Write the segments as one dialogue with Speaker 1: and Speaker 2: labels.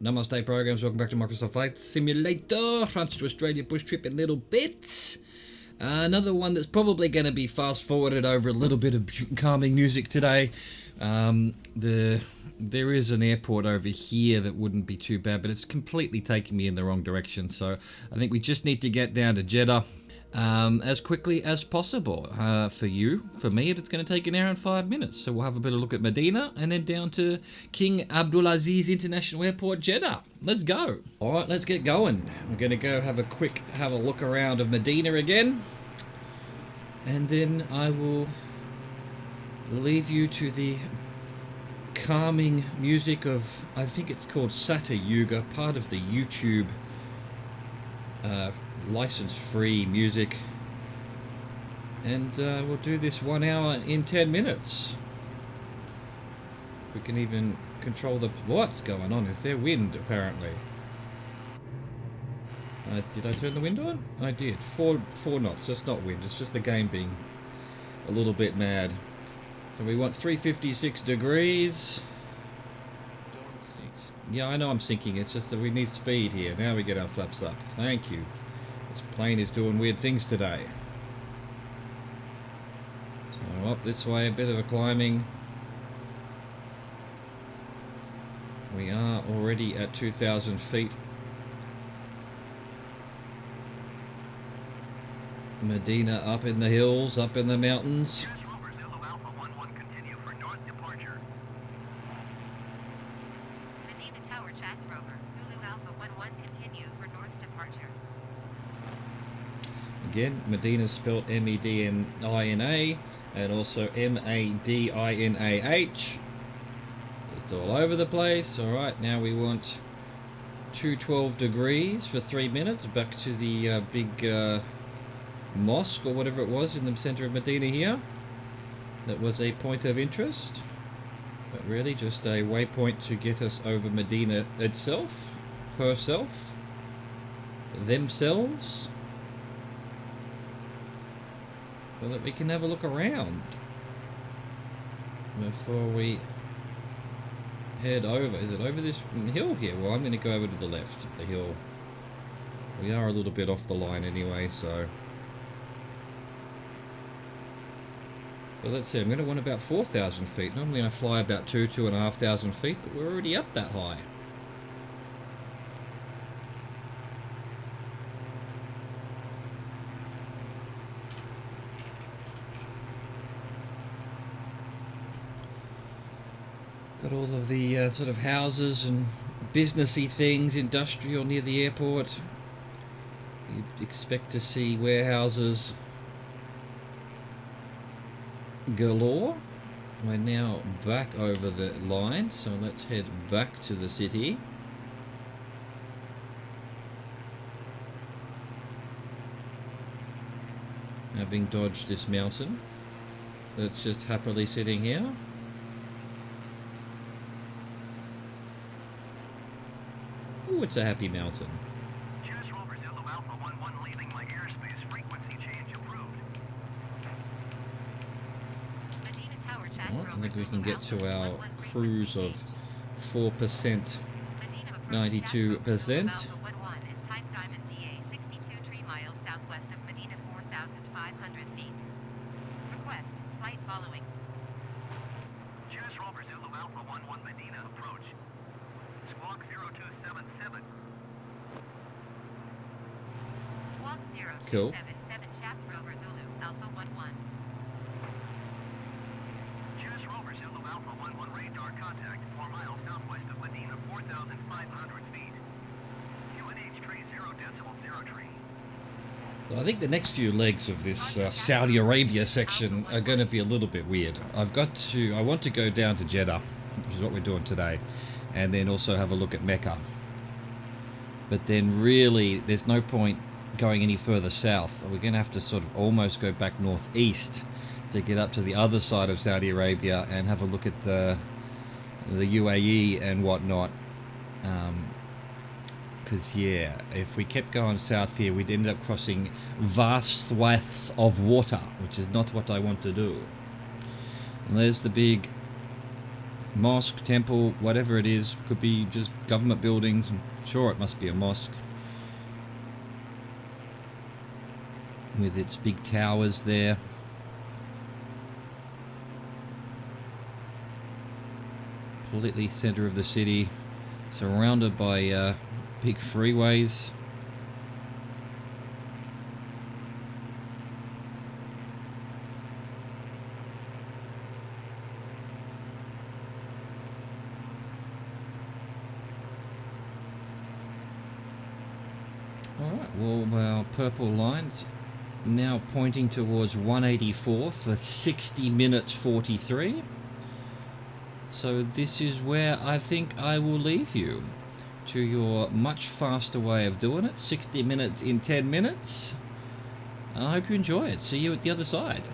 Speaker 1: Namaste programs, welcome back to Microsoft Flight Simulator. France to Australia bush trip in little bits. Another one that's probably going to be fast forwarded over a little bit of calming music today. There is an airport over here that wouldn't be too bad, but it's completely taking me in the wrong direction. So I think we just need to get down to Jeddah as quickly as possible. For you, for me, it's going to take an hour and 5 minutes. So we'll have a bit of look at Medina and then down to King Abdulaziz International Airport, Jeddah. Let's go. All right, let's get going. We're going to go have a look around of Medina again. And then I will leave you to the calming music of, I think it's called Satya Yuga, part of the YouTube license-free music. And we'll do this 1 hour in 10 minutes. We can even control what's going on? Is there wind, apparently? Did I turn the wind on? I did. Four knots, so it's not wind, it's just the game being a little bit mad. So we want 356 degrees. Yeah, I know I'm sinking, it's just that we need speed here. Now we get our flaps up. Thank you. This plane is doing weird things today. So up this way, a bit of a climbing. We are already at 2,000 feet. Medina up in the hills, up in the mountains.
Speaker 2: Medina Tower, Chas Rover, Zulu Alpha 11, continue for north departure.
Speaker 1: Again, Medina spelled M-E-D-N-I-N-A and also M-A-D-I-N-A-H. It's all over the place. Alright, now we want 212 degrees for 3 minutes. Back to the big mosque or whatever it was in the center of Medina here. That was a point of interest, but really just a waypoint to get us over Medina itself, herself, themselves, so that we can have a look around before we head over. Is it over this hill here? Well, I'm going to go over to the left of the hill. We are a little bit off the line anyway, so. But let's see, I'm going to want about 4,000 feet. Normally I fly about 2,500 feet, but we're already up that high. Got all of the sort of houses and businessy things, industrial near the airport. You'd expect to see warehouses galore. We're now back over the line, so let's head back to the city. Having dodged this mountain that's just happily sitting here. Ooh, it's a happy mountain. I think we can get to our cruise of 4%, 92%. Cool. I think the next few legs of this Saudi Arabia section are going to be a little bit weird. I want to go down to Jeddah, which is what we're doing today, and then also have a look at Mecca. But then really, there's no point going any further south. We're going to have to sort of almost go back northeast to get up to the other side of Saudi Arabia and have a look at the UAE and whatnot. Because yeah, if we kept going south here, we'd end up crossing vast swaths of water, which is not what I want to do. And there's the big Mosque, temple, whatever it is. Could be just government buildings. I'm sure it must be a mosque. With its big towers there. Completely centre of the city. Surrounded by big freeways. Alright, well, our purple lines now pointing towards 184 for 60 minutes 43. So this is where I think I will leave you to your much faster way of doing it. 60 minutes in 10 minutes. I hope you enjoy it. See you at the other side.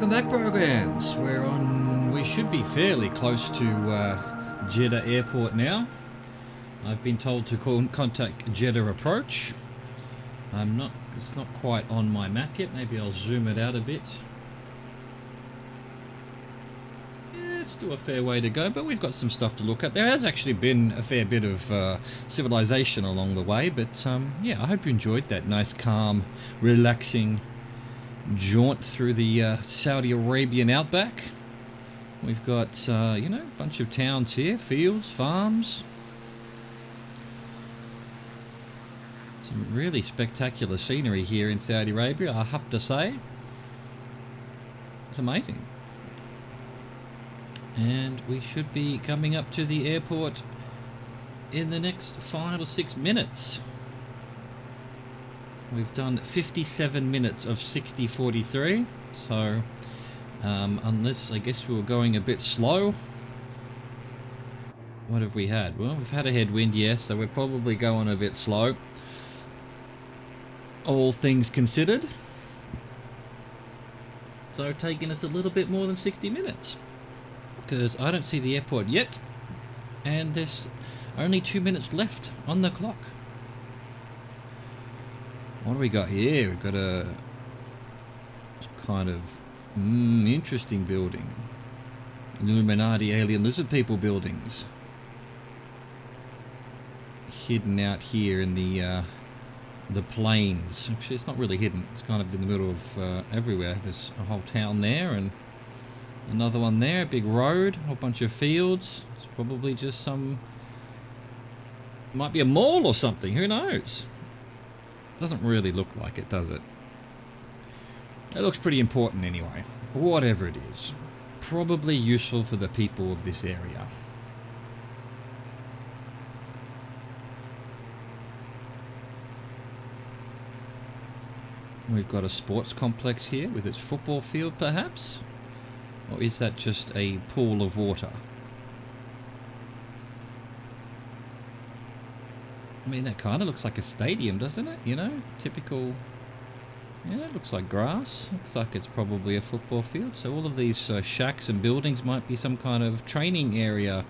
Speaker 1: Welcome back, programs. We should be fairly close to Jeddah Airport now. I've been told to contact Jeddah Approach. It's not quite on my map yet. Maybe I'll zoom it out a bit. Yeah, it's still a fair way to go, but we've got some stuff to look at. There has actually been a fair bit of civilization along the way, but yeah, I hope you enjoyed that nice, calm, relaxing jaunt through the Saudi Arabian outback. We've got, you know, a bunch of towns here, fields, farms. Some really spectacular scenery here in Saudi Arabia, I have to say. It's amazing. And we should be coming up to the airport in the next 5 or 6 minutes. We've done 57 minutes of 60:43, so unless I guess we were going a bit slow. What have we had? Well, we've had a headwind, yes, so we're probably going a bit slow. All things considered. So taking us a little bit more than 60 minutes. Because I don't see the airport yet, and there's only 2 minutes left on the clock. What do we got here? We've got a kind of interesting building. Illuminati alien lizard people buildings. Hidden out here in the plains. Actually, it's not really hidden. It's kind of in the middle of everywhere. There's a whole town there and another one there. A big road, a whole bunch of fields. It's probably just some... might be a mall or something. Who knows? Doesn't really look like it, does it? It looks pretty important anyway. Whatever it is. Probably useful for the people of this area. We've got a sports complex here with its football field, perhaps? Or is that just a pool of water? I mean, that kind of looks like a stadium, doesn't it? You know, typical... yeah, it looks like grass. Looks like it's probably a football field. So all of these shacks and buildings might be some kind of training area.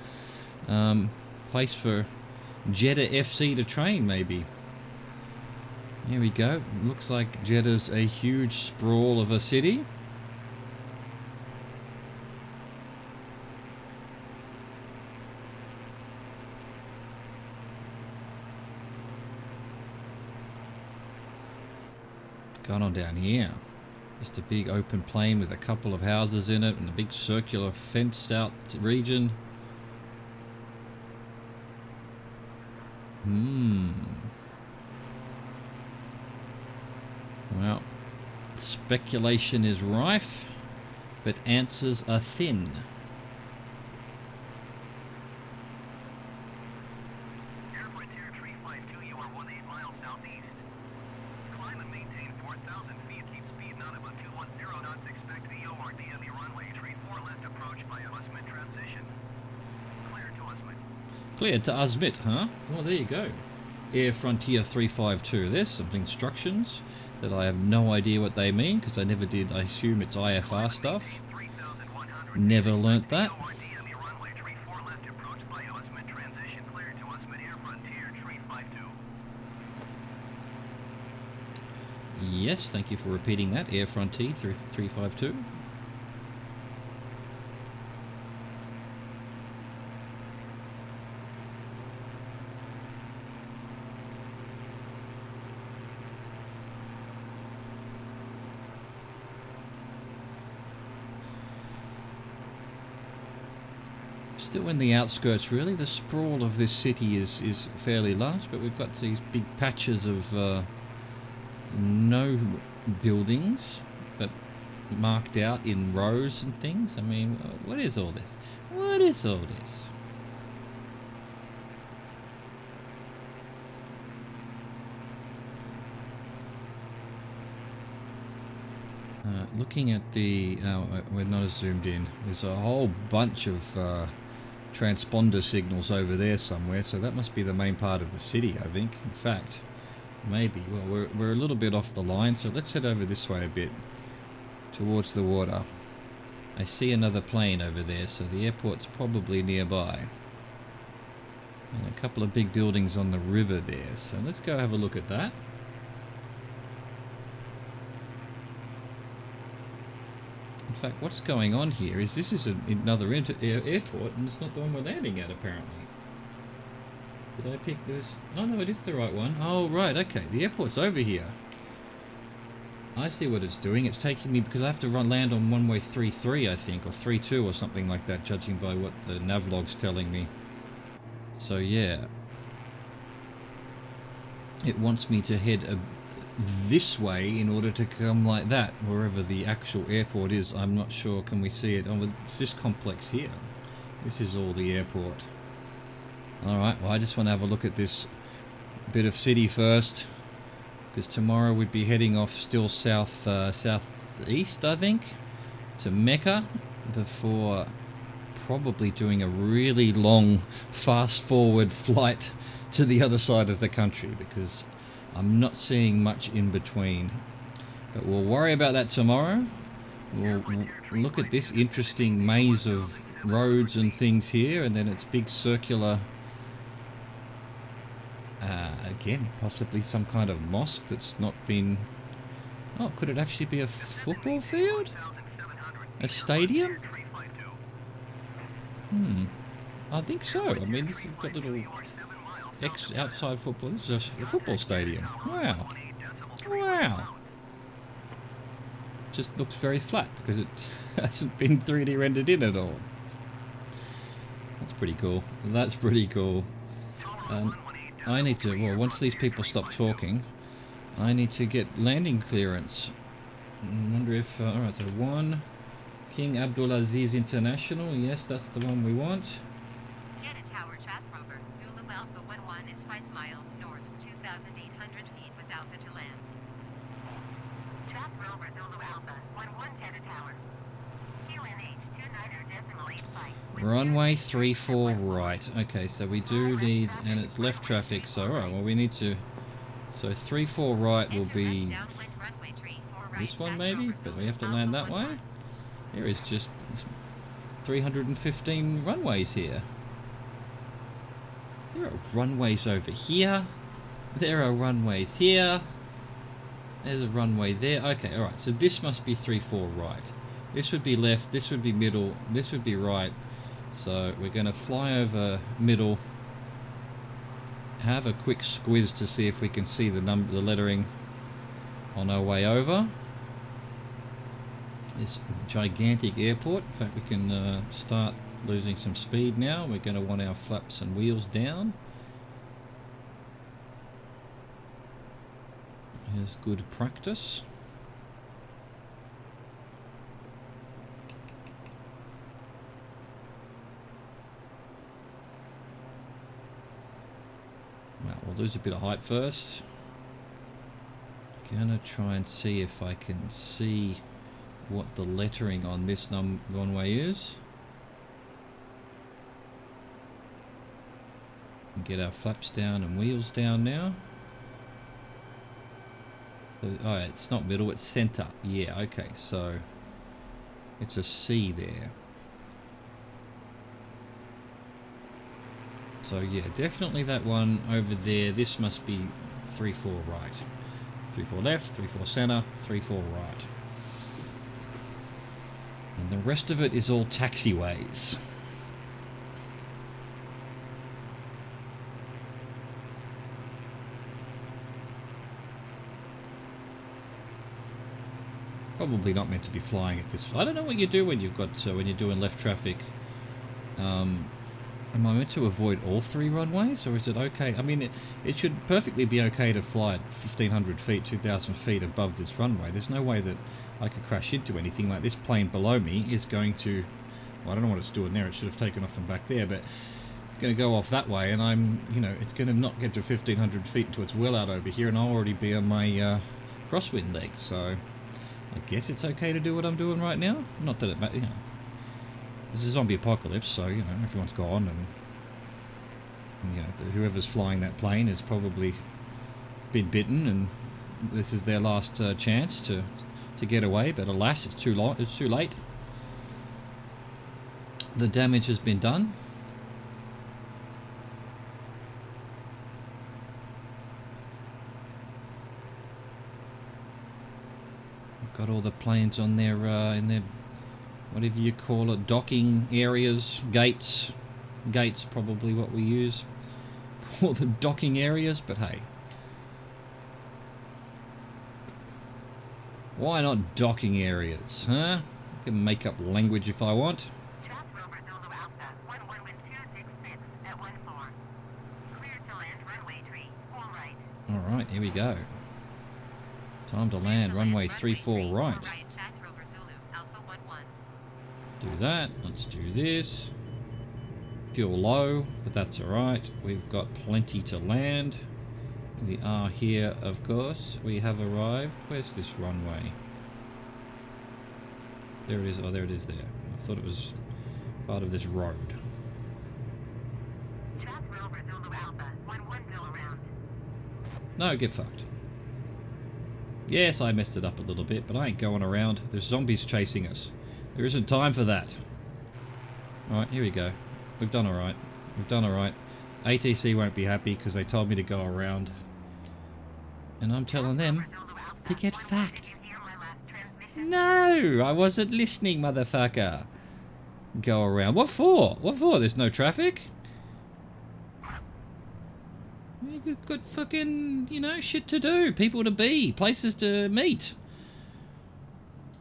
Speaker 1: Place for Jeddah FC to train, maybe. Here we go. Looks like Jeddah's a huge sprawl of a city. Going on down here, just a big open plain with a couple of houses in it and a big circular fenced out region. Well, speculation is rife, but answers are thin. Clear to Azmit, huh? Well, there you go. Air Frontier 352. There's some instructions that I have no idea what they mean, because I never did. I assume it's IFR stuff. Never learnt that. Yes, thank you for repeating that. Air Frontier 352. Still in the outskirts, really. The sprawl of this city is fairly large, but we've got these big patches of no buildings, but marked out in rows and things. I mean, what is all this? What is all this? Looking at the... we're not as zoomed in. There's a whole bunch of transponder signals over there somewhere, so that must be the main part of the city, I think. In fact, maybe. Well, we're a little bit off the line, so let's head over this way a bit towards the water. I see another plane over there, so the airport's probably nearby. And a couple of big buildings on the river there, so let's go have a look at that. In fact, what's going on here is this is another airport, and it's not the one we're landing at, apparently. Did I pick this? Oh no, it is the right one. Oh right, okay, the airport's over here. I see what it's doing. It's taking me, because I have to land on runway 33, I think, or 32 or something like that, judging by what the navlog's telling me. So yeah, it wants me to head this way in order to come like that, wherever the actual airport is. I'm not sure. Can we see it? Oh, it's this complex here. This is all the airport. Alright, well I just want to have a look at this bit of city first, because tomorrow we'd be heading off still southeast, I think, to Mecca, before probably doing a really long fast forward flight to the other side of the country, because I'm not seeing much in between. But we'll worry about that tomorrow. We'll look at this interesting maze of roads and things here, and then it's big circular, again, possibly some kind of mosque that's not been... Oh, could it actually be a football field? A stadium? I think so. I mean, you've got little outside football. This is a football stadium. Wow. Wow. Just looks very flat because it hasn't been 3D rendered in at all. That's pretty cool. That's pretty cool. I need to, well, once these people stop talking, I need to get landing clearance. I wonder if, alright, so 1, King Abdulaziz International, yes, that's the one we want.
Speaker 2: Jeddah Tower Chas Rover, Zulu Alpha 11 is 5 miles north, 2,800 feet with Alpha to land. Chas Rover Zulu Alpha 11 Jeddah Tower. QNH 29.85.
Speaker 1: Runway 34 right. Okay, so we do need, and it's left traffic, so alright, well we need to, so 34 right will be this one maybe, but we have to land that way. There is just 315 runways here. There are runways over here. There are runways here. There's a runway there. Okay, alright, so this must be 34 right. This would be left, this would be middle, this would be right. So we're going to fly over middle, have a quick squiz to see if we can see the lettering on our way over. This gigantic airport. In fact, we can start losing some speed now. We're going to want our flaps and wheels down. Here's good practice. Well, we'll lose a bit of height first. Gonna try and see if I can see what the lettering on this runway is. Get our flaps down and wheels down now. Oh, it's not middle, it's center. Yeah, okay, so it's a C there. So yeah, definitely that one over there. This must be 3-4 right. 3-4 left, 3-4 center, 3-4 right. And the rest of it is all taxiways. Probably not meant to be flying at this. I don't know what you do when you've got when you're doing left traffic. Am I meant to avoid all 3 runways, or is it okay? I mean, it should perfectly be okay to fly at 1,500 feet, 2,000 feet above this runway. There's no way that I could crash into anything. Like this plane below me is going to... Well, I don't know what it's doing there. It should have taken off from back there, but it's going to go off that way, and I'm, you know, it's going to not get to 1,500 feet until it's well out over here, and I'll already be on my crosswind leg, so I guess it's okay to do what I'm doing right now. Not that it matters, you know. This is a zombie apocalypse, so, you know, everyone's gone, and you know, whoever's flying that plane has probably been bitten, and this is their last chance to get away. But alas, it's too long. It's too late. the damage has been done. Got all the planes on their in their, whatever you call it, docking areas, gates. Gates probably what we use for the docking areas, but hey. Why not docking areas, huh? I can make up language if I want.
Speaker 2: Trap Rover Zulu Alpha, 11 wind 266 at 14. Clear to land runway 3, all right.
Speaker 1: Alright, here we go. Time to land, runway 34 right.
Speaker 2: Right, Chas Rover Zulu Alpha 11.
Speaker 1: Do that, let's do this. Fuel low, but that's alright. We've got plenty to land. We are here, of course. We have arrived. Where's this runway? There it is. Oh, there it is there. I thought it was part of this road.
Speaker 2: Trap Rover Zulu Alpha, 11 bill around.
Speaker 1: No, get fucked. Yes, I messed it up a little bit, but I ain't going around. There's zombies chasing us. There isn't time for that. Alright, here we go. We've done alright. We've done alright. ATC won't be happy because they told me to go around. And I'm telling them to get fucked. No, I wasn't listening, motherfucker. Go around. What for? What for? There's no traffic? You've got fucking, you know, shit to do. People to be. Places to meet.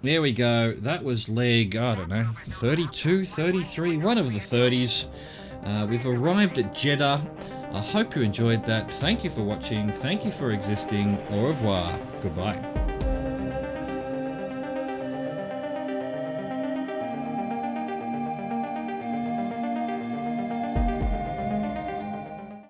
Speaker 1: There we go. That was leg, I don't know, 32, 33, one of the 30s. We've arrived at Jeddah. I hope you enjoyed that. Thank you for watching. Thank you for existing. Au revoir. Goodbye.